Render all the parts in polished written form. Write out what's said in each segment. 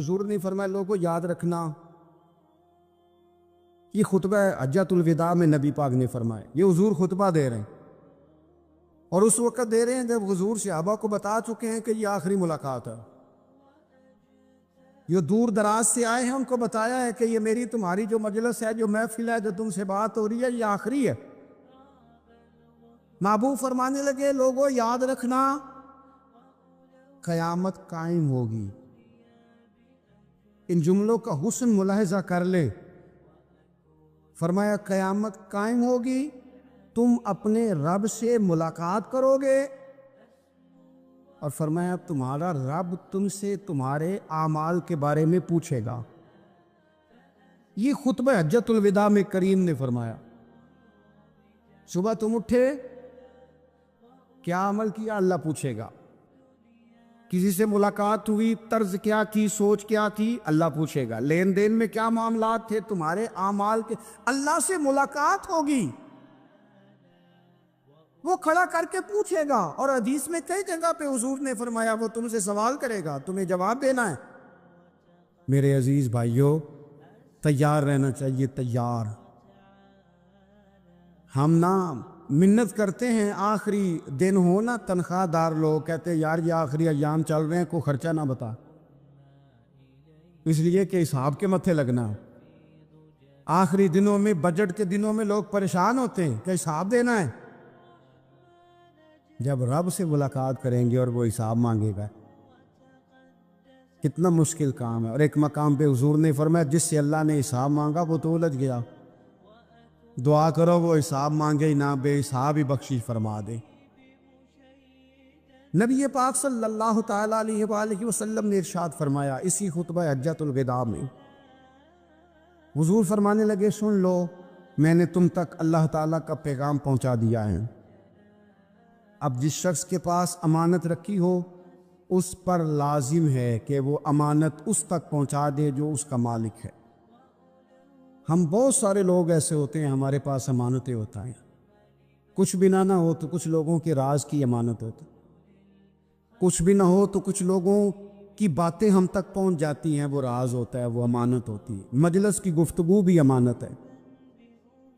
حضور نے فرمایا لوگوں یاد رکھنا، یہ خطبہ حجۃ الوداع میں نبی پاک نے فرمایا، یہ حضور خطبہ دے رہے ہیں، اور اس وقت دے رہے ہیں جب حضور صحابہ کو بتا چکے ہیں کہ یہ آخری ملاقات ہے۔ یہ دور دراز سے آئے ہیں، ان کو بتایا ہے کہ یہ میری تمہاری جو مجلس ہے، جو محفل ہے، جو تم سے بات ہو رہی ہے، یہ آخری ہے۔ محبوب فرمانے لگے لوگوں یاد رکھنا، قیامت قائم ہوگی۔ ان جملوں کا حسن ملاحظہ کر لے۔ فرمایا قیامت قائم ہوگی، تم اپنے رب سے ملاقات کرو گے، اور فرمایا تمہارا رب تم سے تمہارے اعمال کے بارے میں پوچھے گا۔ یہ خطبہ حجۃ الوداع میں کریم نے فرمایا۔ صبح تم اٹھے، کیا عمل کیا؟ اللہ پوچھے گا۔ کسی سے ملاقات ہوئی، طرز کیا کی، سوچ کیا کی، اللہ پوچھے گا۔ لین دین میں کیا معاملات تھے، تمہارے اعمال کے، اللہ سے ملاقات ہوگی، وہ کھڑا کر کے پوچھے گا۔ اور حدیث میں کئی جگہ پہ حضور نے فرمایا وہ تم سے سوال کرے گا، تمہیں جواب دینا ہے۔ میرے عزیز بھائیوں، تیار رہنا چاہیے، تیار۔ ہم نا منت کرتے ہیں آخری دن ہو نا، تنخواہ دار لوگ کہتے ہیں یار یہ آخری ایام چل رہے ہیں، کوئی خرچہ نہ بتا، اس لیے کہ حساب کے متھے لگنا۔ آخری دنوں میں، بجٹ کے دنوں میں لوگ پریشان ہوتے ہیں کہ حساب دینا ہے۔ جب رب سے ملاقات کریں گے اور وہ حساب مانگے گا، کتنا مشکل کام ہے۔ اور ایک مقام پہ حضور نے فرمایا جس سے اللہ نے حساب مانگا وہ تو الجھ گیا، دعا کرو وہ حساب مانگے ہی نہ، بے حساب ہی بخشش فرما دے۔ نبی پاک صلی اللہ تعالیٰ علیہ وآلہ وسلم نے ارشاد فرمایا اسی خطبہ حجۃ الوداع میں، حضور فرمانے لگے سن لو، میں نے تم تک اللہ تعالیٰ کا پیغام پہنچا دیا ہے۔ اب جس شخص کے پاس امانت رکھی ہو اس پر لازم ہے کہ وہ امانت اس تک پہنچا دے جو اس کا مالک ہے۔ ہم بہت سارے لوگ ایسے ہوتے ہیں ہمارے پاس امانتیں ہوتا ہیں، کچھ بھی نہ ہو تو کچھ لوگوں کے راز کی امانت ہوتی، کچھ بھی نہ ہو تو کچھ لوگوں کی باتیں ہم تک پہنچ جاتی ہیں، وہ راز ہوتا ہے، وہ امانت ہوتی ہے۔ مجلس کی گفتگو بھی امانت ہے،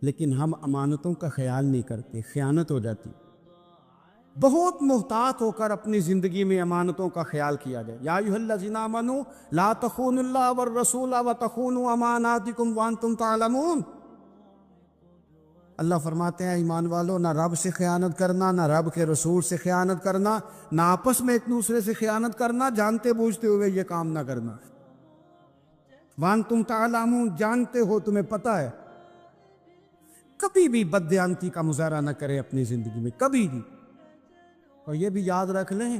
لیکن ہم امانتوں کا خیال نہیں کرتے، خیانت ہو جاتی۔ بہت محتاط ہو کر اپنی زندگی میں امانتوں کا خیال کیا جائے۔ یا ایھا الذین آمنوا لا تخونوا اللہ والرسول وتخونوا اماناتکم وانتم تعلمون۔ اللہ فرماتے ہیں ایمان والو، نہ رب سے خیانت کرنا، نہ رب کے رسول سے خیانت کرنا، نہ آپس میں ایک دوسرے سے خیانت کرنا، جانتے بوجھتے ہوئے یہ کام نہ کرنا۔ وانتم تعلمون، جانتے ہو، تمہیں پتہ ہے۔ کبھی بھی بددیانتی کا مظاہرہ نہ کرے اپنی زندگی میں، کبھی بھی۔ اور یہ بھی یاد رکھ لیں،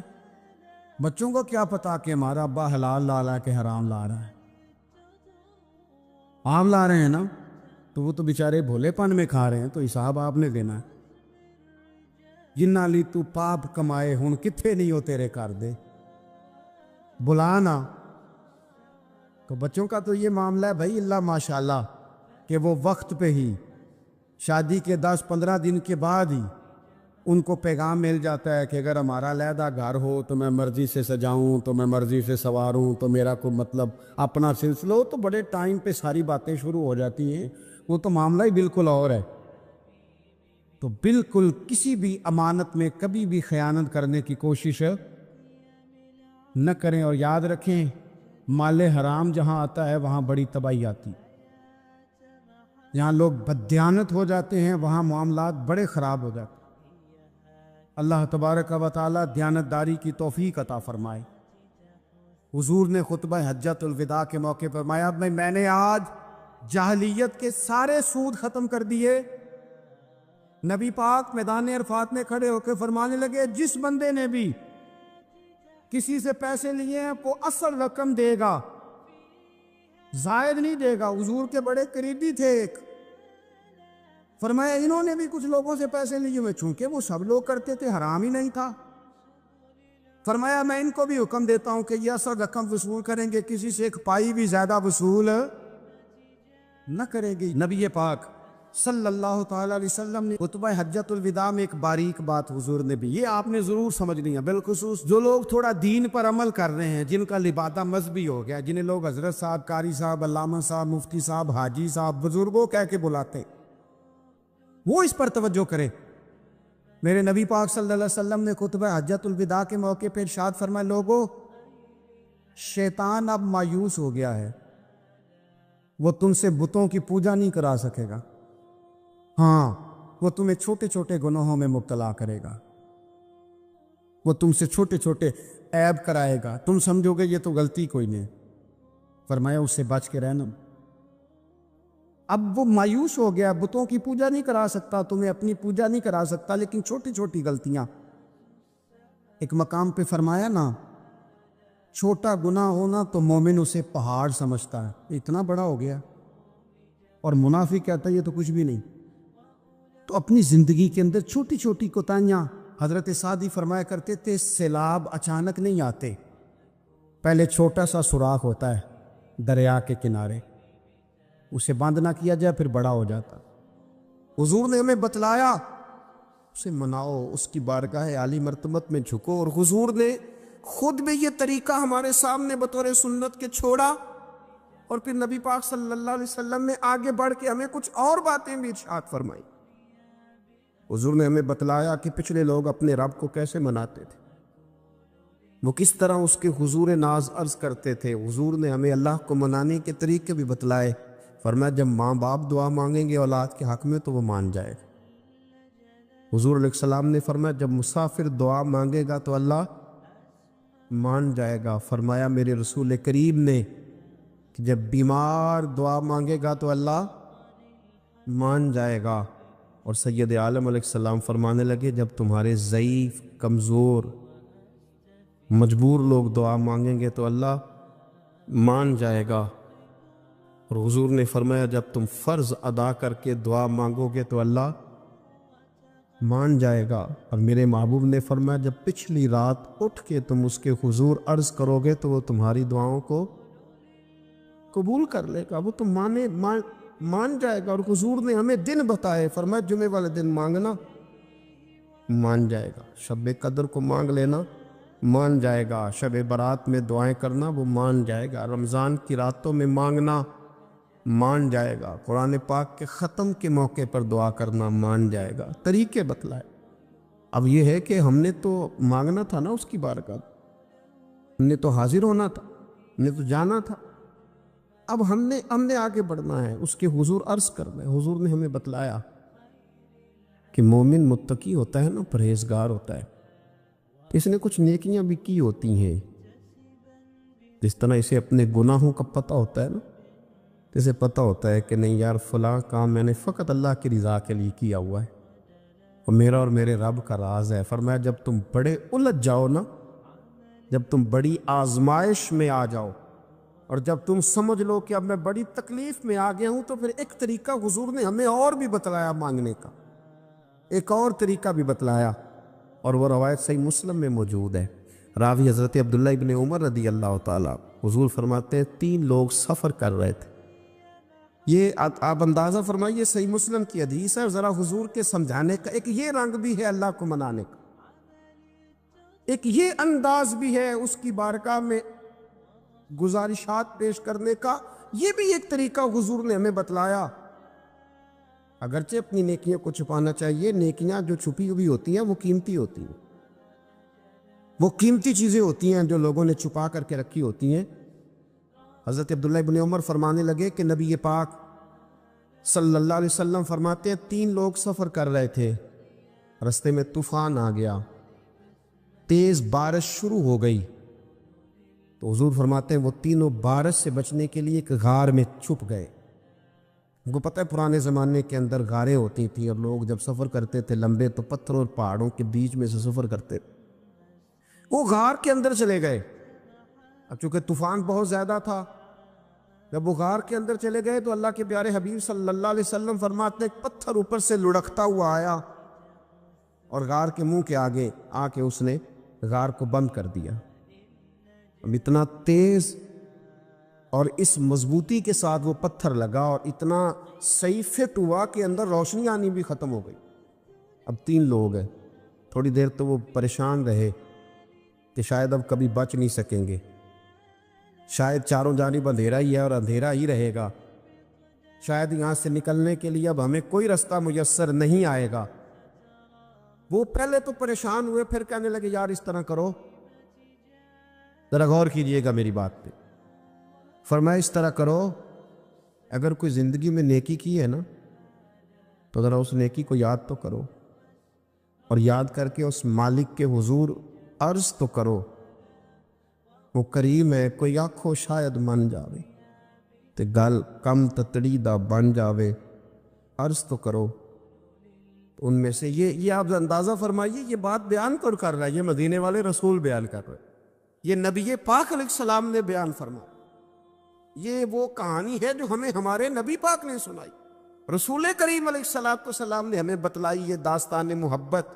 بچوں کو کیا پتا کہ ہمارا ابا حلال لا رہا ہے کہ حرام لا رہا ہے۔ آپ لا رہے ہیں نا، تو وہ تو بیچارے بھولے پن میں کھا رہے ہیں، تو حساب آپ نے دینا ہے۔ جنہ لی تو پاپ کمائے ہن کتھے نہیں ہو تیرے کر دے، بلانا۔ تو بچوں کا تو یہ معاملہ ہے بھائی، اللہ ماشاءاللہ کہ وہ وقت پہ ہی، شادی کے 10-15 دن کے بعد ہی ان کو پیغام مل جاتا ہے کہ اگر ہمارا علیحدہ گھر ہو تو میں مرضی سے سجاؤں، تو میں مرضی سے سنواروں، تو میرا کوئی مطلب اپنا سلسلہ ہو، تو بڑے ٹائم پہ ساری باتیں شروع ہو جاتی ہیں، وہ تو معاملہ ہی بالکل اور ہے۔ تو بالکل کسی بھی امانت میں کبھی بھی خیانت کرنے کی کوشش نہ کریں، اور یاد رکھیں مال حرام جہاں آتا ہے وہاں بڑی تباہی آتی، جہاں لوگ بددیانت ہو جاتے ہیں وہاں معاملات بڑے خراب ہو جاتے ہیں۔ اللہ تبارک و تعالی دیانتداری کی توفیق عطا فرمائے۔ حضور نے خطبہ حجۃ الوداع کے موقع پر فرمایا میں نے آج جاہلیت کے سارے سود ختم کر دیے۔ نبی پاک میدان عرفات میں کھڑے ہو کے فرمانے لگے جس بندے نے بھی کسی سے پیسے لیے ہیں وہ اصل رقم دے گا، زائد نہیں دے گا۔ حضور کے بڑے قریبی تھے ایک، فرمایا انہوں نے بھی کچھ لوگوں سے پیسے لیے ہوئے، چونکہ وہ سب لوگ کرتے تھے، حرام ہی نہیں تھا۔ فرمایا میں ان کو بھی حکم دیتا ہوں کہ یہ اصل رقم وصول کریں گے، کسی سے ایک پائی بھی زیادہ وصول نہ کریں گے۔ نبی پاک صلی اللہ تعالی علیہ وسلم نے خطبہ حجۃ الوداع میں ایک باریک بات حضور نے بھی، یہ آپ نے ضرور سمجھنی ہے، بالخصوص جو لوگ تھوڑا دین پر عمل کر رہے ہیں، جن کا لبادہ مذہبی ہو گیا، جنہیں لوگ حضرت صاحب، قاری صاحب، علامہ صاحب، مفتی صاحب، حاجی صاحب، بزرگوں کہہ کے بلاتے، وہ اس پر توجہ کریں۔ میرے نبی پاک صلی اللہ علیہ وسلم نے خطبہ حجۃ الوداع کے موقع پہ ارشاد فرمایا، لوگوں شیطان اب مایوس ہو گیا ہے، وہ تم سے بتوں کی پوجا نہیں کرا سکے گا، ہاں وہ تمہیں چھوٹے چھوٹے گناہوں میں مبتلا کرے گا، وہ تم سے چھوٹے چھوٹے عیب کرائے گا، تم سمجھو گے یہ تو غلطی کوئی نہیں، فرمایا اس سے بچ کے رہنا۔ اب وہ مایوس ہو گیا، بتوں کی پوجا نہیں کرا سکتا، تمہیں اپنی پوجا نہیں کرا سکتا، لیکن چھوٹی چھوٹی غلطیاں، ایک مقام پہ فرمایا نا، چھوٹا گناہ ہونا تو مومن اسے پہاڑ سمجھتا ہے، اتنا بڑا ہو گیا، اور منافق کہتا ہے یہ تو کچھ بھی نہیں۔ تو اپنی زندگی کے اندر چھوٹی چھوٹی کوتاہیاں، حضرت سعدی فرمایا کرتے تھے سیلاب اچانک نہیں آتے، پہلے چھوٹا سا سوراخ ہوتا ہے دریا کے کنارے، اسے بند نہ کیا جائے پھر بڑا ہو جاتا۔ حضور نے ہمیں بتلایا اسے مناؤ، اس کی بارگاہ عالی مرتبت میں جھکو، اور حضور نے خود بھی یہ طریقہ ہمارے سامنے بطور سنت کے چھوڑا، اور پھر نبی پاک صلی اللہ علیہ وسلم نے آگے بڑھ کے ہمیں کچھ اور باتیں بھی ارشاد فرمائی۔ حضور نے ہمیں بتلایا کہ پچھلے لوگ اپنے رب کو کیسے مناتے تھے، وہ کس طرح اس کے حضور ناز عرض کرتے تھے۔ حضور نے ہمیں اللہ کو منانے کے طریقے بھی بتلائے، فرمایا جب ماں باپ دعا مانگیں گے اولاد کے حق میں تو وہ مان جائے گا۔ حضور علیہ السلام نے فرمایا جب مسافر دعا مانگے گا تو اللہ مان جائے گا۔ فرمایا میرے رسول کریم نے کہ جب بیمار دعا مانگے گا تو اللہ مان جائے گا۔ اور سید عالم علیہ السلام فرمانے لگے جب تمہارے ضعیف، کمزور، مجبور لوگ دعا مانگیں گے تو اللہ مان جائے گا۔ اور حضور نے فرمایا جب تم فرض ادا کر کے دعا مانگو گے تو اللہ مان جائے گا۔ اور میرے محبوب نے فرمایا جب پچھلی رات اٹھ کے تم اس کے حضور عرض کرو گے تو وہ تمہاری دعاؤں کو قبول کر لے گا، وہ تم مان جائے گا۔ اور حضور نے ہمیں دن بتائے، فرمایا جمعے والے دن مانگنا مان جائے گا، شب قدر کو مانگ لینا مان جائے گا، شب برات میں دعائیں کرنا وہ مان جائے گا، رمضان کی راتوں میں مانگنا مان جائے گا، قرآن پاک کے ختم کے موقع پر دعا کرنا مان جائے گا۔ طریقے بتلائے۔ اب یہ ہے کہ ہم نے تو مانگنا تھا نا اس کی بارگاہ، ہم نے تو حاضر ہونا تھا، ہم نے تو جانا تھا، اب ہم نے آگے بڑھنا ہے، اس کے حضور عرض کرنا ہے۔ حضور نے ہمیں بتلایا کہ مومن متقی ہوتا ہے نا، پرہیزگار ہوتا ہے، اس نے کچھ نیکیاں بھی کی ہوتی ہیں، جس طرح اسے اپنے گناہوں کا پتہ ہوتا ہے نا، اسے پتہ ہوتا ہے کہ نہیں یار فلاں کام میں نے فقط اللہ کی رضا کے لیے کیا ہوا ہے، اور میرا اور میرے رب کا راز ہے۔ فرمایا جب تم بڑے الجھ جاؤ نا، جب تم بڑی آزمائش میں آ جاؤ، اور جب تم سمجھ لو کہ اب میں بڑی تکلیف میں آ گیا ہوں، تو پھر ایک طریقہ حضور نے ہمیں اور بھی بتلایا مانگنے کا، ایک اور طریقہ بھی بتلایا، اور وہ روایت صحیح مسلم میں موجود ہے۔ راوی حضرت عبداللہ ابن عمر رضی اللہ تعالیٰ، حضور فرماتے ہیں 3 لوگ سفر کر رہے تھے، یہ آپ اندازہ فرمائیے صحیح مسلم کی حدیث ہے، اور ذرا حضور کے سمجھانے کا ایک یہ رنگ بھی ہے اللہ کو منانے کا، ایک یہ انداز بھی ہے اس کی بارگاہ میں گزارشات پیش کرنے کا، یہ بھی ایک طریقہ حضور نے ہمیں بتلایا۔ اگرچہ اپنی نیکیوں کو چھپانا چاہیے، نیکیاں جو چھپی ہوئی ہوتی ہیں وہ قیمتی ہوتی ہیں، وہ قیمتی چیزیں ہوتی ہیں جو لوگوں نے چھپا کر کے رکھی ہوتی ہیں۔ حضرت عبداللہ ابن عمر فرمانے لگے کہ نبی پاک صلی اللہ علیہ وسلم فرماتے ہیں 3 لوگ سفر کر رہے تھے، رستے میں طوفان آ گیا، تیز بارش شروع ہو گئی، تو حضور فرماتے ہیں وہ تینوں بارش سے بچنے کے لیے ایک غار میں چھپ گئے۔ ان کو پتہ ہے پرانے زمانے کے اندر غاریں ہوتی تھیں، اور لوگ جب سفر کرتے تھے لمبے تو پتھروں اور پہاڑوں کے بیچ میں سے سفر کرتے تھے، وہ غار کے اندر چلے گئے۔ اب چونکہ طوفان بہت زیادہ تھا، جب وہ غار کے اندر چلے گئے تو اللہ کے پیارے حبیب صلی اللہ علیہ وسلم فرماتے ہیں ایک پتھر اوپر سے لڑکتا ہوا آیا، اور غار کے منہ کے آگے آ کے اس نے غار کو بند کر دیا۔ اب اتنا تیز اور اس مضبوطی کے ساتھ وہ پتھر لگا اور اتنا صحیح فٹ ہوا کہ اندر روشنی آنی بھی ختم ہو گئی۔ اب 3 لوگ ہیں۔ تھوڑی دیر تو وہ پریشان رہے کہ شاید اب کبھی بچ نہیں سکیں گے، شاید چاروں جانب اندھیرا ہی ہے اور اندھیرا ہی رہے گا، شاید یہاں سے نکلنے کے لیے اب ہمیں کوئی رستہ میسر نہیں آئے گا۔ وہ پہلے تو پریشان ہوئے، پھر کہنے لگے یار اس طرح کرو، ذرا غور کیجئے گا میری بات پہ۔ فرمایا اس طرح کرو، اگر کوئی زندگی میں نیکی کی ہے نا تو ذرا اس نیکی کو یاد تو کرو، اور یاد کر کے اس مالک کے حضور عرض تو کرو، وہ کریم ہے، کوئی آنکھو شاید من جاوے تے گل کم تتڑی دا بن جاوے، عرض تو کرو۔ ان میں سے یہ آپ اندازہ فرمائیے، یہ بات بیان کر رہا ہے، یہ مدینے والے رسول بیان کر رہے، یہ نبی پاک علیہ السلام نے بیان فرمایا۔ یہ وہ کہانی ہے جو ہمیں ہمارے نبی پاک نے سنائی، رسول کریم علیہ السلام نے ہمیں بتلائی، یہ داستان محبت۔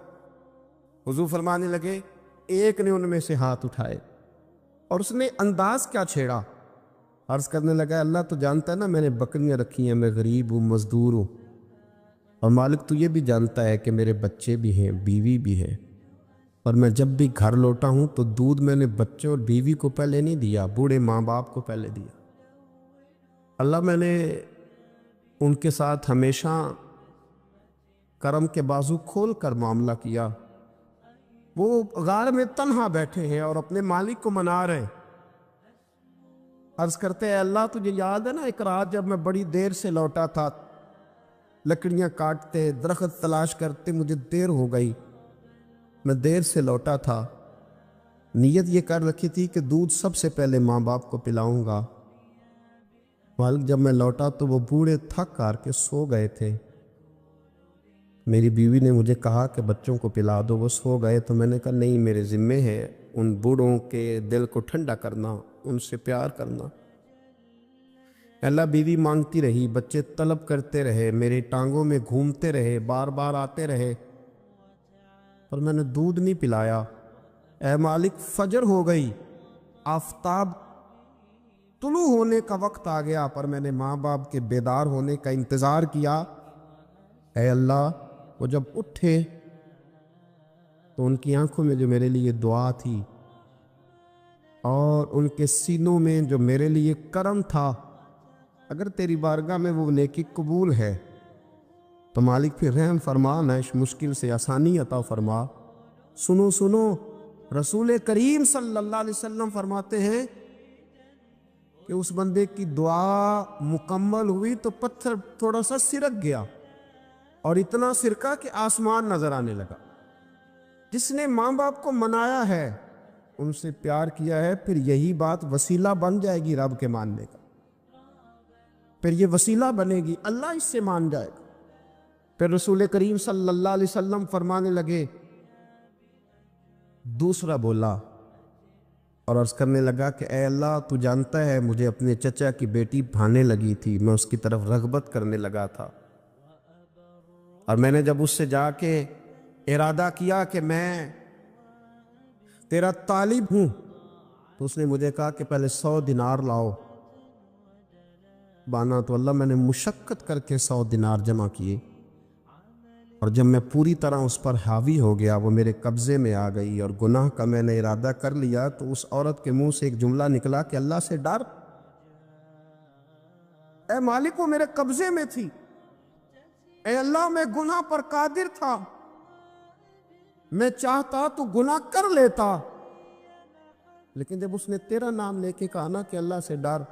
حضور فرمانے لگے، ایک نے ان میں سے ہاتھ اٹھائے اور اس نے انداز کیا چھیڑا، عرض کرنے لگا اللہ تو جانتا ہے نا میں نے بکریاں رکھی ہیں، میں غریب ہوں، مزدور ہوں، اور مالک تو یہ بھی جانتا ہے کہ میرے بچے بھی ہیں، بیوی بھی ہے، اور میں جب بھی گھر لوٹا ہوں تو دودھ میں نے بچوں اور بیوی کو پہلے نہیں دیا، بوڑھے ماں باپ کو پہلے دیا۔ اللہ میں نے ان کے ساتھ ہمیشہ کرم کے بازو کھول کر معاملہ کیا۔ وہ غار میں تنہا بیٹھے ہیں اور اپنے مالک کو منا رہے ہیں، عرض کرتے ہیں اللہ تجھے یاد ہے نا ایک رات جب میں بڑی دیر سے لوٹا تھا، لکڑیاں کاٹتے، درخت تلاش کرتے، مجھے دیر ہو گئی، میں دیر سے لوٹا تھا، نیت یہ کر رکھی تھی کہ دودھ سب سے پہلے ماں باپ کو پلاؤں گا، مالک جب میں لوٹا تو وہ بوڑھے تھک کر کے سو گئے تھے، میری بیوی نے مجھے کہا کہ بچوں کو پلا دو، وہ سو گئے، تو میں نے کہا نہیں میرے ذمے ہے ان بوڑھوں کے دل کو ٹھنڈا کرنا، ان سے پیار کرنا۔ اللہ بیوی مانگتی رہی، بچے طلب کرتے رہے، میری ٹانگوں میں گھومتے رہے، بار بار آتے رہے، پر میں نے دودھ نہیں پلایا۔ اے مالک فجر ہو گئی، آفتاب طلوع ہونے کا وقت آ گیا، پر میں نے ماں باپ کے بیدار ہونے کا انتظار کیا۔ اے اللہ وہ جب اٹھے تو ان کی آنکھوں میں جو میرے لیے دعا تھی اور ان کے سینوں میں جو میرے لیے کرم تھا، اگر تیری بارگاہ میں وہ نیکی قبول ہے تو مالک پھر رحم فرما، نہ اس مشکل سے آسانی عطا فرما۔ سنو سنو، رسول کریم صلی اللہ علیہ وسلم فرماتے ہیں کہ اس بندے کی دعا مکمل ہوئی تو پتھر تھوڑا سا سرک گیا، اور اتنا سرکا کہ آسمان نظر آنے لگا۔ جس نے ماں باپ کو منایا ہے، ان سے پیار کیا ہے، پھر یہی بات وسیلہ بن جائے گی رب کے ماننے کا، پھر یہ وسیلہ بنے گی، اللہ اس سے مان جائے گا۔ پھر رسول کریم صلی اللہ علیہ وسلم فرمانے لگے، دوسرا بولا اور عرض کرنے لگا کہ اے اللہ تو جانتا ہے مجھے اپنے چچا کی بیٹی بھانے لگی تھی، میں اس کی طرف رغبت کرنے لگا تھا، اور میں نے جب اس سے جا کے ارادہ کیا کہ میں تیرا طالب ہوں، تو اس نے مجھے کہا کہ پہلے 100 دینار لاؤ۔ بانا تو اللہ میں نے مشقت کر کے 100 دینار جمع کیے، اور جب میں پوری طرح اس پر حاوی ہو گیا، وہ میرے قبضے میں آ گئی اور گناہ کا میں نے ارادہ کر لیا، تو اس عورت کے منہ سے ایک جملہ نکلا کہ اللہ سے ڈر، اے مالک وہ میرے قبضے میں تھی، اے اللہ میں گناہ پر قادر تھا، میں چاہتا تو گناہ کر لیتا، لیکن جب اس نے تیرا نام لے کے کہا نا کہ اللہ سے ڈر،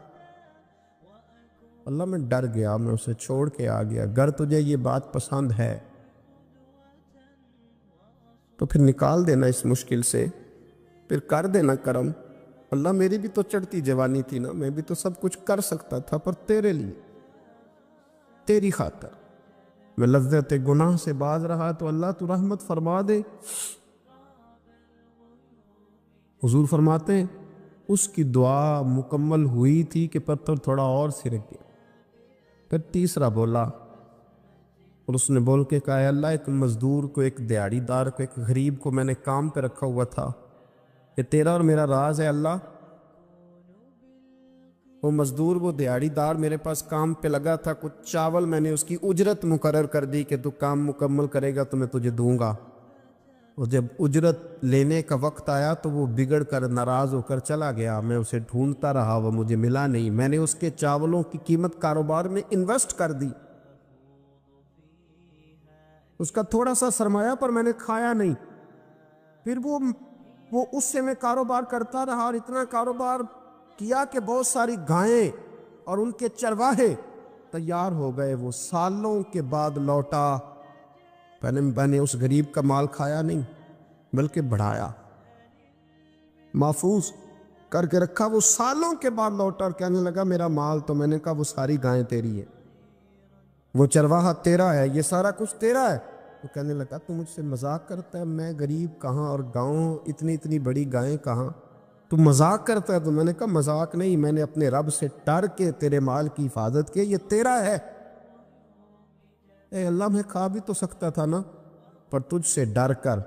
اللہ میں ڈر گیا، میں اسے چھوڑ کے آ گیا۔ اگر تجھے یہ بات پسند ہے تو پھر نکال دینا اس مشکل سے، پھر کر دینا کرم۔ اللہ میری بھی تو چڑھتی جوانی تھی نا، میں بھی تو سب کچھ کر سکتا تھا، پر تیرے لیے، تیری خاطر میں لذت گناہ سے باز رہا، تو اللہ تو رحمت فرما دے۔ حضور فرماتے ہیں اس کی دعا مکمل ہوئی تھی کہ پتھر تھوڑا اور سرک گیا۔ پھر تیسرا بولا اور اس نے بول کے کہا، اے اللہ ایک مزدور کو، ایک دیہڑی دار کو، ایک غریب کو میں نے کام پہ رکھا ہوا تھا، یہ تیرا اور میرا راز ہے اللہ، وہ مزدور، وہ دیہڑی دار میرے پاس کام پہ لگا تھا، کچھ چاول میں نے اس کی اجرت مقرر کر دی کہ تو کام مکمل کرے گا تو میں تجھے دوں گا۔ اور جب اجرت لینے کا وقت آیا تو وہ بگڑ کر ناراض ہو کر چلا گیا۔ میں اسے ڈھونڈتا رہا، وہ مجھے ملا نہیں۔ میں نے اس کے چاولوں کی قیمت کاروبار میں انویسٹ کر دی، اس کا تھوڑا سا سرمایہ، پر میں نے کھایا نہیں۔ پھر وہ اس سے میں کاروبار کرتا رہا، اور اتنا کاروبار کیا کہ بہت ساری گائیں اور ان کے چرواہے تیار ہو گئے۔ وہ سالوں کے بعد لوٹا۔ میں نے اس غریب کا مال کھایا نہیں بلکہ بڑھایا، محفوظ کر کے رکھا۔ وہ سالوں کے بعد لوٹا اور کہنے لگا میرا مال، تو میں نے کہا وہ ساری گائیں تیری ہے، وہ چرواہا تیرا ہے، یہ سارا کچھ تیرا ہے۔ وہ کہنے لگا تو مجھ سے مذاق کرتا ہے، میں غریب کہاں اور گاؤں اتنی بڑی گائیں کہاں، تو مذاق کرتا ہے؟ تو میں نے کہا مذاق نہیں، میں نے اپنے رب سے ڈر کے تیرے مال کی حفاظت کی، یہ تیرا ہے۔ اے اللہ، میں کھا بھی تو سکتا تھا نا، پر تجھ سے ڈر کر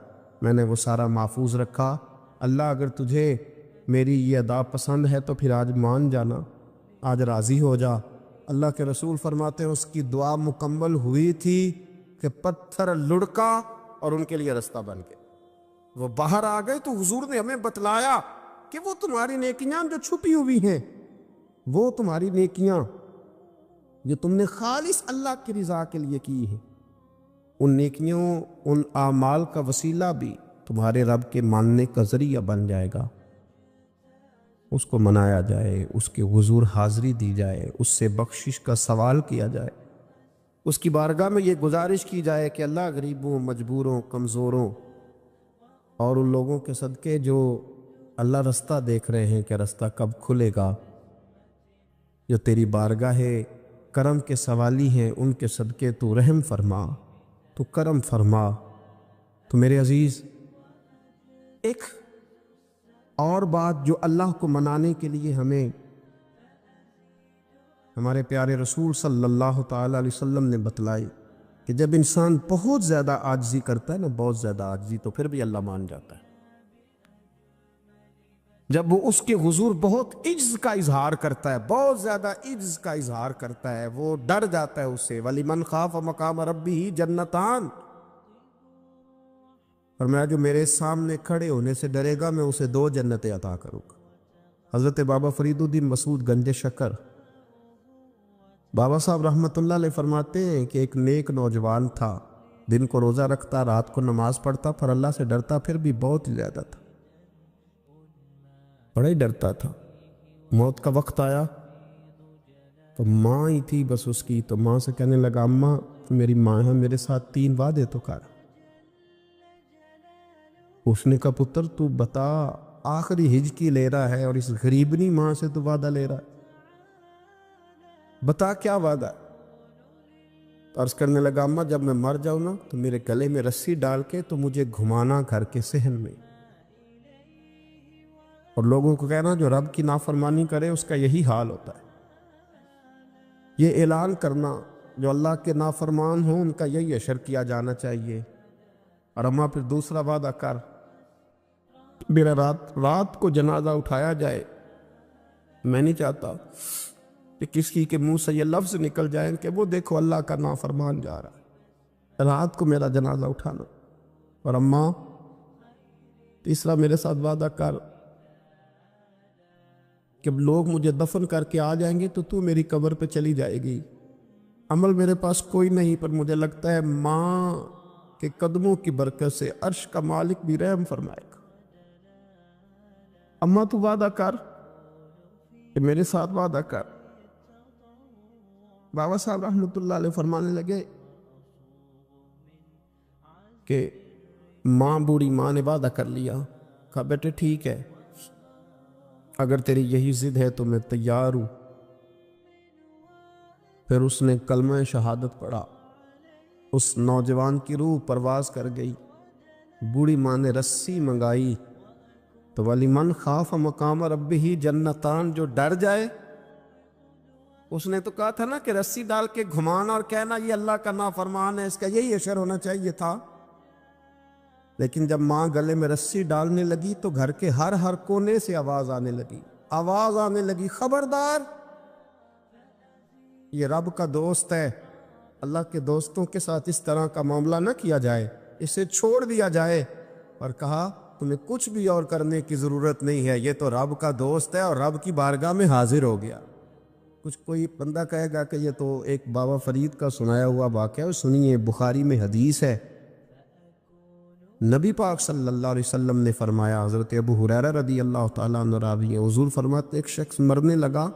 میں نے وہ سارا محفوظ رکھا۔ اللہ اگر تجھے میری یہ ادا پسند ہے تو پھر آج مان جانا، آج راضی ہو جا۔ اللہ کے رسول فرماتے ہیں اس کی دعا مکمل ہوئی تھی کہ پتھر لڑکا اور ان کے لیے رستہ بن گیا۔ وہ باہر آ گئے تو حضور نے ہمیں بتلایا کہ وہ تمہاری نیکیاں جو چھپی ہوئی ہیں، وہ تمہاری نیکیاں جو تم نے خالص اللہ کی رضا کے لیے کی ہے، ان نیکیوں، ان اعمال کا وسیلہ بھی تمہارے رب کے ماننے کا ذریعہ بن جائے گا۔ اس کو منایا جائے، اس کے حضور حاضری دی جائے، اس سے بخشش کا سوال کیا جائے، اس کی بارگاہ میں یہ گزارش کی جائے کہ اللہ غریبوں، مجبوروں، کمزوروں اور ان لوگوں کے صدقے جو اللہ رستہ دیکھ رہے ہیں کہ رستہ کب کھلے گا، جو تیری بارگاہ کرم کے سوالی ہیں، ان کے صدقے تو رحم فرما، تو کرم فرما۔ تو میرے عزیز، ایک اور بات جو اللہ کو منانے کے لیے ہمیں ہمارے پیارے رسول صلی اللہ تعالیٰ علیہ وسلم نے بتلائی کہ جب انسان بہت زیادہ عاجزی کرتا ہے نا، بہت زیادہ عاجزی، تو پھر بھی اللہ مان جاتا ہے۔ جب وہ اس کے حضور بہت عجز کا اظہار کرتا ہے، بہت زیادہ عجز کا اظہار کرتا ہے، وہ ڈر جاتا ہے اس سے۔ وَلِمَنْ خَافَ مَقَامَ رَبِّهِ جَنَّتَانِ، اور میں جو میرے سامنے کھڑے ہونے سے ڈرے گا میں اسے 2 جنتیں عطا کروں گا۔ حضرت بابا فرید الدین مسعود گنج شکر بابا صاحب رحمۃ اللہ علیہ فرماتے ہیں کہ ایک نیک نوجوان تھا، دن کو روزہ رکھتا، رات کو نماز پڑھتا، پر اللہ سے ڈرتا پھر بھی بہت زیادہ تھا، بڑا ہی ڈرتا تھا۔ موت کا وقت آیا تو ماں ہی تھی بس اس کی، تو ماں سے کہنے لگا اماں میری ماں ہے، میرے ساتھ 3 وعدے تو کر۔ اس نے کہا پتر تو بتا، آخری ہجکی لے رہا ہے اور اس غریبنی ماں سے تو وعدہ لے رہا ہے، بتا کیا وعدہ ہے؟ عرض کرنے لگا اماں جب میں مر جاؤں نا تو میرے گلے میں رسی ڈال کے تو مجھے گھمانا گھر کے صحن میں، اور لوگوں کو کہنا جو رب کی نافرمانی کرے اس کا یہی حال ہوتا ہے۔ یہ اعلان کرنا جو اللہ کے نافرمان ہوں ان کا یہی اشر کیا جانا چاہیے۔ اور اماں پھر دوسرا وعدہ کر، میرا رات کو جنازہ اٹھایا جائے، میں نہیں چاہتا کہ کسی کے منہ سے یہ لفظ نکل جائیں کہ وہ دیکھو اللہ کا نافرمان جا رہا ہے، رات کو میرا جنازہ اٹھانا۔ اور اماں تیسرا میرے ساتھ وعدہ کر کہ لوگ مجھے دفن کر کے آ جائیں گے تو میری قبر پہ چلی جائے گی، عمل میرے پاس کوئی نہیں، پر مجھے لگتا ہے ماں کے قدموں کی برکت سے عرش کا مالک بھی رحم فرمائے گا۔ اماں تو وعدہ کر کہ میرے ساتھ وعدہ کر۔ بابا صاحب رحمۃ اللہ علیہ فرمانے لگے کہ ماں، بوڑھی ماں نے وعدہ کر لیا، کہا بیٹے ٹھیک ہے، اگر تیری یہی ضد ہے تو میں تیار ہوں۔ پھر اس نے کلمہ شہادت پڑھا، اس نوجوان کی روح پرواز کر گئی۔ بوڑھی ماں نے رسی منگائی تو وَلِمَنْ خَافَ مَقَامَ رَبِّهِ جَنَّتَانِ، جو ڈر جائے، اس نے تو کہا تھا نا کہ رسی ڈال کے گھمانا اور کہنا یہ اللہ کا نافرمان ہے، اس کا یہی اشر ہونا چاہیے تھا۔ لیکن جب ماں گلے میں رسی ڈالنے لگی تو گھر کے ہر کونے سے آواز آنے لگی، خبردار یہ رب کا دوست ہے، اللہ کے دوستوں کے ساتھ اس طرح کا معاملہ نہ کیا جائے، اسے چھوڑ دیا جائے۔ اور کہا تمہیں کچھ بھی اور کرنے کی ضرورت نہیں ہے، یہ تو رب کا دوست ہے اور رب کی بارگاہ میں حاضر ہو گیا۔ کچھ کوئی بندہ کہے گا کہ یہ تو ایک بابا فرید کا سنایا ہوا واقعہ ہے، سنیے، بخاری میں حدیث ہے۔ نبی پاک صلی اللہ علیہ وسلم نے فرمایا، حضرت ابو ہریرہ رضی اللہ تعالیٰ عنہ راوی ہیں، حضور فرماتے ایک شخص مرنے لگا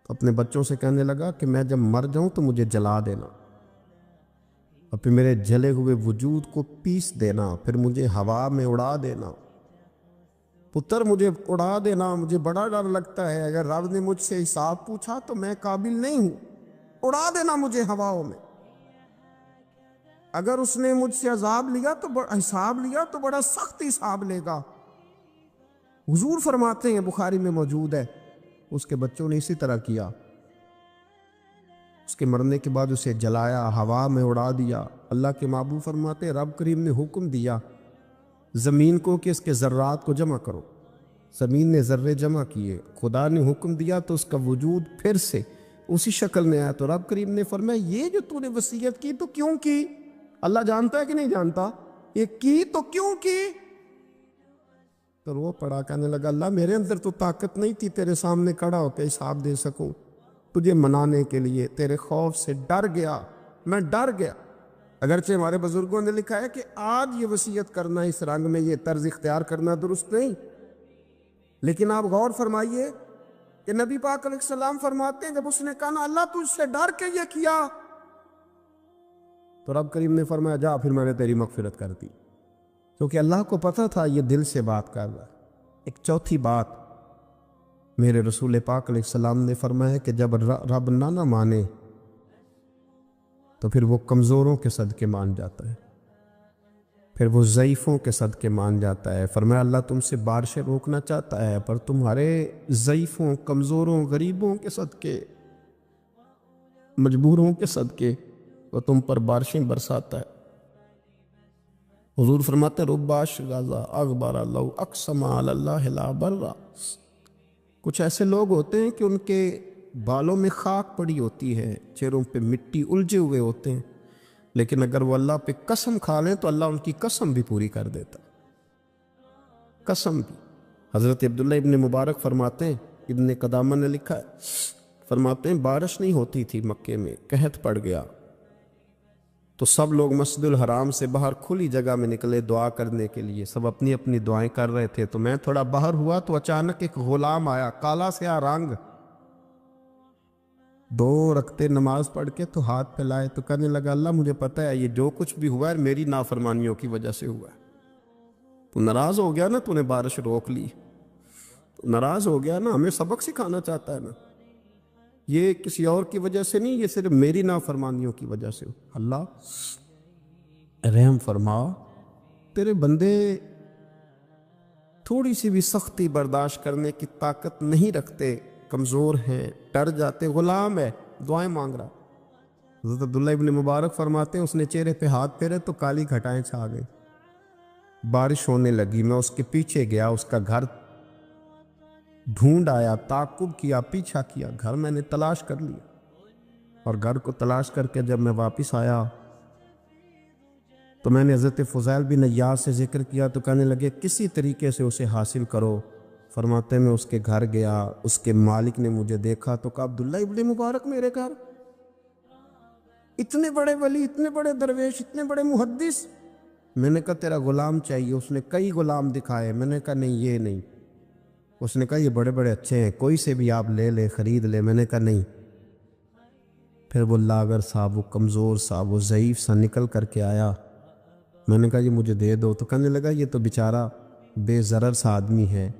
تو اپنے بچوں سے کہنے لگا کہ میں جب مر جاؤں تو مجھے جلا دینا، اور پھر میرے جلے ہوئے وجود کو پیس دینا، پھر مجھے ہوا میں اڑا دینا۔ پتر مجھے اڑا دینا، مجھے بڑا ڈر لگتا ہے، اگر رب نے مجھ سے حساب پوچھا تو میں قابل نہیں ہوں، اڑا دینا مجھے ہواؤں میں۔ اگر اس نے مجھ سے عذاب لیا تو حساب لیا تو بڑا سخت حساب لے گا۔ حضور فرماتے ہیں، بخاری میں موجود ہے، اس کے بچوں نے اسی طرح کیا۔ اس کے مرنے کے بعد اسے جلایا، ہوا میں اڑا دیا۔ اللہ کے محبوب فرماتے ہیں، رب کریم نے حکم دیا زمین کو کہ اس کے ذرات کو جمع کرو۔ زمین نے ذرے جمع کیے، خدا نے حکم دیا تو اس کا وجود پھر سے اسی شکل میں آیا۔ تو رب کریم نے فرمایا، یہ جو تو نے وصیت کی تو کیوں کی؟ اللہ جانتا ہے کہ نہیں جانتا؟ یہ کی تو کیوں کی؟ تو وہ پڑا، کہنے لگا، اللہ میرے اندر تو طاقت نہیں تھی تیرے سامنے کھڑا ہو کے حساب دے سکوں، تجھے منانے کے لیے تیرے خوف سے ڈر گیا، میں ڈر گیا۔ اگرچہ ہمارے بزرگوں نے لکھا ہے کہ آج یہ وصیت کرنا، اس رنگ میں یہ طرز اختیار کرنا درست نہیں، لیکن آپ غور فرمائیے کہ نبی پاک علیہ السلام فرماتے ہیں، جب اس نے کہا نا اللہ تجھ سے ڈر کے یہ کیا، تو رب کریم نے فرمایا، جا، پھر میں نے تیری مغفرت کر دی، کیونکہ اللہ کو پتہ تھا یہ دل سے بات کر رہا ہے۔ ایک چوتھی بات، میرے رسول پاک علیہ السلام نے فرمایا کہ جب رب نہ مانے تو پھر وہ کمزوروں کے صدقے مان جاتا ہے، پھر وہ ضعیفوں کے صدقے مان جاتا ہے۔ فرمایا اللہ تم سے بارشیں روکنا چاہتا ہے، پر تمہارے ضعیفوں، کمزوروں، غریبوں کے صدقے، مجبوروں کے صدقے وہ تم پر بارشیں برساتا ہے۔ حضور فرماتے رب اشغاظ اغبر لو اقسم علی اللہ لا برا۔ کچھ ایسے لوگ ہوتے ہیں کہ ان کے بالوں میں خاک پڑی ہوتی ہے، چہروں پہ مٹی الجھے ہوئے ہوتے ہیں، لیکن اگر وہ اللہ پہ قسم کھا لیں تو اللہ ان کی قسم بھی پوری کر دیتا، قسم بھی۔ حضرت عبداللہ ابن مبارک فرماتے ہیں، ابن قدامہ نے لکھا ہے، فرماتے ہیں بارش نہیں ہوتی تھی مکے میں، قحط پڑ گیا تو سب لوگ مسجد الحرام سے باہر کھلی جگہ میں نکلے دعا کرنے کے لیے، سب اپنی اپنی دعائیں کر رہے تھے۔ تو میں تھوڑا باہر ہوا تو اچانک ایک غلام آیا، کالا سیاہ رنگ، 2 رکعتیں نماز پڑھ کے تو ہاتھ پھیلائے، تو کہنے لگا اللہ مجھے پتہ ہے یہ جو کچھ بھی ہوا ہے میری نافرمانیوں کی وجہ سے ہوا ہے۔ تو ناراض ہو گیا نا، تو نے بارش روک لی، تو ناراض ہو گیا نا، ہمیں سبق سکھانا چاہتا ہے نا، یہ کسی اور کی وجہ سے نہیں، یہ صرف میری نافرمانیوں کی وجہ سے۔ اللہ رحم فرما، تیرے بندے تھوڑی سی بھی سختی برداشت کرنے کی طاقت نہیں رکھتے، کمزور ہیں، ڈر جاتے، غلام ہے، دعائیں مانگ رہا۔ حضرت عبداللہ ابن مبارک فرماتے ہیں اس نے چہرے پہ ہاتھ پھیرے تو کالی گھٹائیں چھا گئی، بارش ہونے لگی، میں اس کے پیچھے گیا، اس کا گھر ڈھونڈ آیا، تعقب کیا، پیچھا کیا، گھر میں نے تلاش کر لیا، اور گھر کو تلاش کر کے جب میں واپس آیا تو میں نے حضرت فضیل بن عیاض سے ذکر کیا، تو کہنے لگے کسی طریقے سے اسے حاصل کرو۔ فرماتے میں اس کے گھر گیا، اس کے مالک نے مجھے دیکھا تو کہا عبداللہ ابن مبارک میرے گھر، اتنے بڑے ولی، اتنے بڑے درویش، اتنے بڑے محدث۔ میں نے کہا تیرا غلام چاہیے، اس نے کئی غلام دکھائے، میں نے کہا نہیں یہ نہیں، اس نے کہا یہ بڑے بڑے اچھے ہیں، کوئی سے بھی آپ لے لے، خرید لے، میں نے کہا نہیں۔ پھر وہ لاغر صاحب، وہ کمزور صاحب، وہ ضعیف سا نکل کر کے آیا، میں نے کہا یہ مجھے دے دو، تو کہنے لگا یہ تو بیچارہ بے ضرر سا آدمی ہے،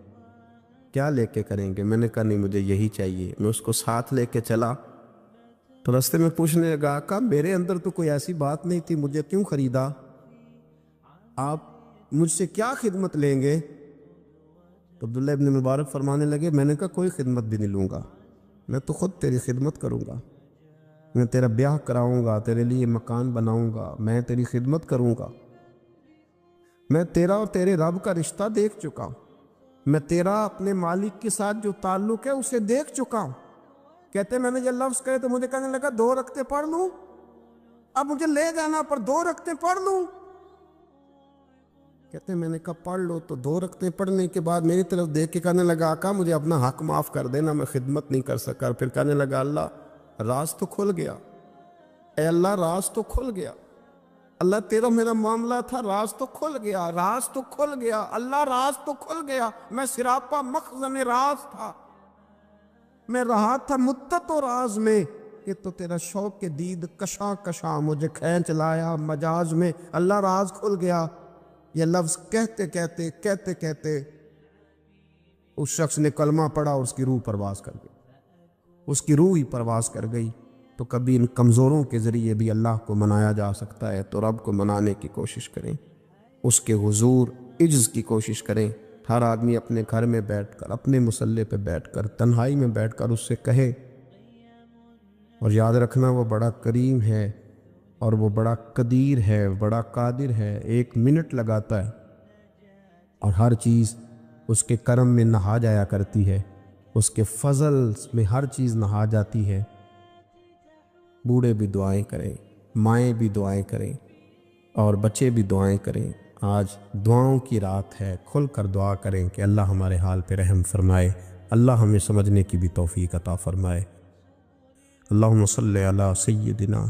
کیا لے کے کریں گے؟ میں نے کہا نہیں مجھے یہی چاہیے۔ میں اس کو ساتھ لے کے چلا تو رستے میں پوچھنے لگا کہ میرے اندر تو کوئی ایسی بات نہیں تھی، مجھے کیوں خریدا؟ آپ مجھ سے کیا خدمت لیں گے؟ تو عبداللہ ابن مبارک فرمانے لگے میں نے کہا کوئی خدمت بھی نہیں لوں گا، میں تو خود تیری خدمت کروں گا، میں تیرا بیاہ کراؤں گا، تیرے لیے مکان بناؤں گا، میں تیری خدمت کروں گا، میں تیرا اور تیرے رب کا رشتہ دیکھ چکا ہوں، میں تیرا اپنے مالک کے ساتھ جو تعلق ہے اسے دیکھ چکا ہوں، کہتے میں نے یہ لفظ کہے تو مجھے کہنے لگا 2 رکعتیں پڑھ لوں، اب مجھے لے جانا پر 2 رکعتیں پڑھ لوں۔ کہتے میں نے کہا پڑھ لو، تو 2 رکعتیں پڑھنے کے بعد میری طرف دیکھ کے کہنے لگا آقا مجھے اپنا حق معاف کر دینا، میں خدمت نہیں کر سکا۔ پھر کہنے لگا اللہ راز تو کھل گیا، اے اللہ راز تو کھل گیا، اللہ تیرا میرا معاملہ تھا، راز تو کھل گیا، راز تو کھل گیا، اللہ راز تو کھل گیا، میں سراپا مخزن راز تھا، میں رہا تھا مدت و راز میں، کہ تو تیرا شوق کے دید کشاں کشاں مجھے کھینچ لایا مجاز میں، اللہ راز کھل گیا۔ یہ لفظ کہتے کہتے کہتے کہتے اس شخص نے کلمہ پڑھا اور اس کی روح پرواز کر گئی، اس کی روح ہی پرواز کر گئی۔ تو کبھی ان کمزوروں کے ذریعے بھی اللہ کو منایا جا سکتا ہے، تو رب کو منانے کی کوشش کریں، اس کے حضور عجز کی کوشش کریں۔ ہر آدمی اپنے گھر میں بیٹھ کر، اپنے مصلے پہ بیٹھ کر، تنہائی میں بیٹھ کر اس سے کہے، اور یاد رکھنا وہ بڑا کریم ہے اور وہ بڑا قدیر ہے، بڑا قادر ہے، 1 منٹ لگاتا ہے اور ہر چیز اس کے کرم میں نہا جایا کرتی ہے، اس کے فضل میں ہر چیز نہا جاتی ہے۔ بوڑھے بھی دعائیں کریں، مائیں بھی دعائیں کریں اور بچے بھی دعائیں کریں۔ آج دعاؤں کی رات ہے، کھل کر دعا کریں کہ اللہ ہمارے حال پہ رحم فرمائے، اللہ ہمیں سمجھنے کی بھی توفیق عطا فرمائے۔ اللہم صلی علی سیدنا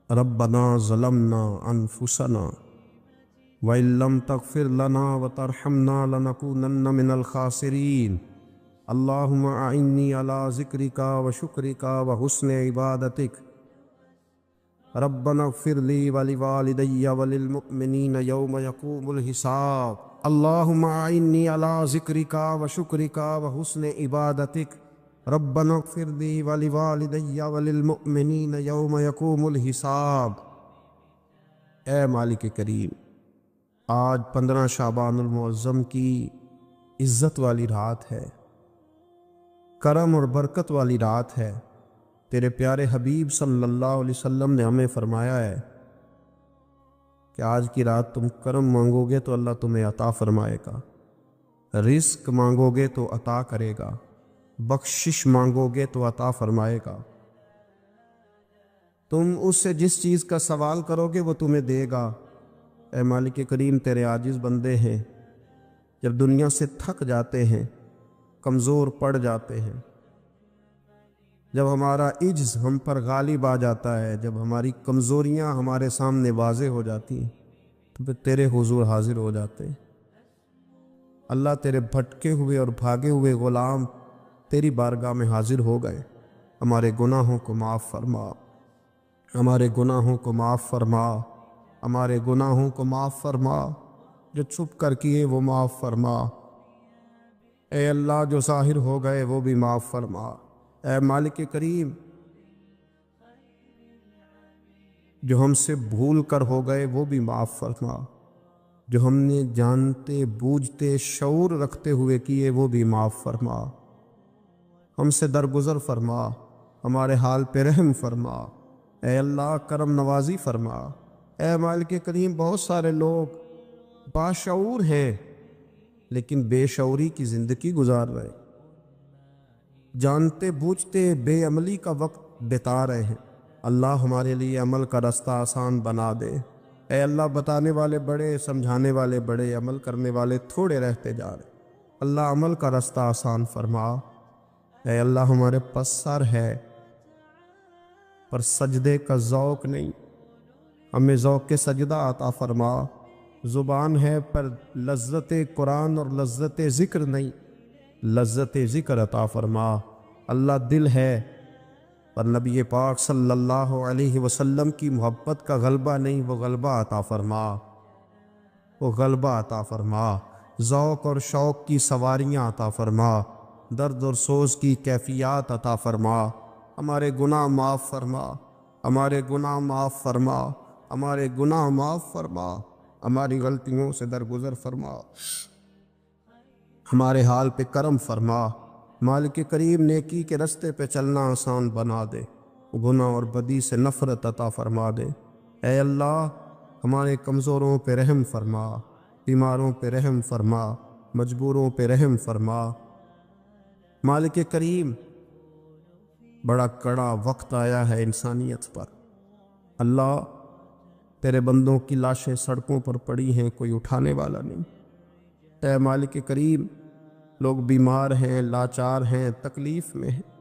ربنا ظلمنا انفسنا وَإِن لَّمْ تَغْفِرْ لَنَا وَتَرْحَمْنَا لَنَكُونَنَّ مِنَ الْخَاسِرِينَ اللہم اعنی علی ذکرک وشکرک وحسن عبادتک ربنا اغفر لی ولوالدی وللمؤمنین یوم یقوم الحساب اللہم اعنی علی ذکرک وشکرک وحسن عبادتک ربنا اغفر لی ولوالدی وللمؤمنین یوم یقوم الحساب۔ اے مالک کریم، آج 15 شعبان المعظم کی عزت والی رات ہے، کرم اور برکت والی رات ہے۔ تیرے پیارے حبیب صلی اللہ علیہ وسلم نے ہمیں فرمایا ہے کہ آج کی رات تم کرم مانگو گے تو اللہ تمہیں عطا فرمائے گا، رزق مانگو گے تو عطا کرے گا، بخشش مانگو گے تو عطا فرمائے گا، تم اس سے جس چیز کا سوال کرو گے وہ تمہیں دے گا۔ اے مالک کریم، تیرے عاجز بندے ہیں، جب دنیا سے تھک جاتے ہیں، کمزور پڑ جاتے ہیں، جب ہمارا عجز ہم پر غالب آ جاتا ہے، جب ہماری کمزوریاں ہمارے سامنے واضح ہو جاتی ہیں، تو پھر تیرے حضور حاضر ہو جاتے ہیں۔ اللہ، تیرے بھٹکے ہوئے اور بھاگے ہوئے غلام تیری بارگاہ میں حاضر ہو گئے، ہمارے گناہوں کو معاف فرما، ہمارے گناہوں کو معاف فرما، ہمارے گناہوں کو معاف فرما، جو چھپ کر کیے وہ معاف فرما، اے اللہ جو ظاہر ہو گئے وہ بھی معاف فرما۔ اے مالک کریم، جو ہم سے بھول کر ہو گئے وہ بھی معاف فرما، جو ہم نے جانتے بوجھتے شعور رکھتے ہوئے کیے وہ بھی معاف فرما، ہم سے درگزر فرما، ہمارے حال پہ رحم فرما، اے اللہ کرم نوازی فرما۔ اے مالک کریم، بہت سارے لوگ باشعور ہیں لیکن بے شعوری کی زندگی گزار رہے، جانتے بوجھتے بے عملی کا وقت بتا رہے ہیں۔ اللہ ہمارے لیے عمل کا رستہ آسان بنا دے۔ اے اللہ، بتانے والے بڑے، سمجھانے والے بڑے، عمل کرنے والے تھوڑے رہتے جا رہے، اللہ عمل کا رستہ آسان فرما۔ اے اللہ، ہمارے پاس سر ہے پر سجدے کا ذوق نہیں، ہمیں ذوق سجدہ عطا فرما۔ زبان ہے پر لذت قرآن اور لذت ذکر نہیں، لذت ذکر عطا فرما۔ اللہ، دل ہے پر نبی پاک صلی اللہ علیہ وسلم کی محبت کا غلبہ نہیں، وہ غلبہ عطا فرما، وہ غلبہ عطا فرما۔ ذوق اور شوق کی سواریاں عطا فرما، درد اور سوز کی کیفیات عطا فرما۔ ہمارے گناہ معاف فرما، ہمارے گناہ معاف فرما، ہمارے گناہ معاف فرما، ہماری غلطیوں سے درگزر فرما، ہمارے حال پہ کرم فرما۔ مالک کریم، نیکی کے رستے پہ چلنا آسان بنا دے، گناہ اور بدی سے نفرت عطا فرما دے۔ اے اللہ، ہمارے کمزوروں پہ رحم فرما، بیماروں پہ رحم فرما، مجبوروں پہ رحم فرما۔ مالک کریم، بڑا کڑا وقت آیا ہے انسانیت پر۔ اللہ، تیرے بندوں کی لاشیں سڑکوں پر پڑی ہیں، کوئی اٹھانے والا نہیں۔ اے مالک کریم، لوگ بیمار ہیں، لاچار ہیں، تکلیف میں ہیں،